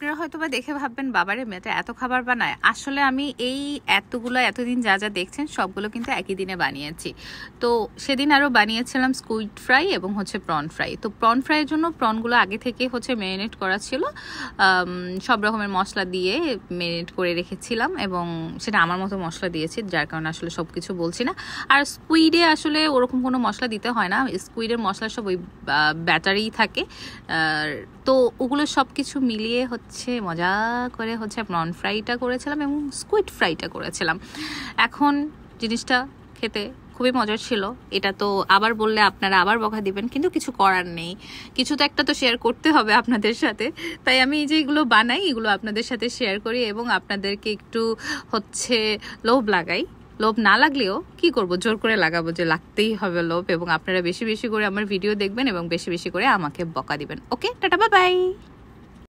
আপনারা হয়তো বা দেখে ভাববেন বাবারে মেয়েটা এত খাবার বানায়। আসলে আমি এই এতদিন যা যা দেখছেন সবগুলো কিন্তু একই দিনে বানিয়েছি। তো সেদিন আরও বানিয়েছিলাম স্কুইড ফ্রাই এবং হচ্ছে প্রন ফ্রাই। তো প্রন ফ্রাইয়ের জন্য প্রনগুলো আগে থেকে হচ্ছে ম্যারিনেট করা ছিল, সব রকমের মশলা দিয়ে ম্যারিনেট করে রেখেছিলাম এবং সেটা আমার মতো মশলা দিয়েছি, যার কারণে আসলে সব কিছু বলছি না। আর স্কুইডে আসলে ওরকম কোনো মশলা দিতে হয় না, স্কুইডের মশলা সব ওই ব্যাটারেই থাকে। তো ওগুলো সব কিছু মিলিয়ে হচ্ছে মজা করে হচ্ছে প্রন ফ্রাইটা করেছিলাম এবং স্কুইড ফ্রাইটা করেছিলাম। এখন জিনিসটা খেতে খুবই মজার ছিল। এটা তো আবার বললে আপনারা আবার বকা দিবেন, কিন্তু কিছু করার নেই, কিছু তো একটা তো শেয়ার করতে হবে আপনাদের সাথে। তাই আমি এই যে এগুলো বানাই, এগুলো আপনাদের সাথে শেয়ার করি এবং আপনাদেরকে একটু হচ্ছে লোভ লাগাই। লোভ না লাগলেও কি করব, জোর করে লাগাবো যে লাগতেই হবে লোভ। এবং আপনারা বেশি বেশি করে আমার ভিডিও দেখবেন এবং বেশি বেশি করে আমাকে বকা দিবেন। ওকে, টাটা, বাই বাই।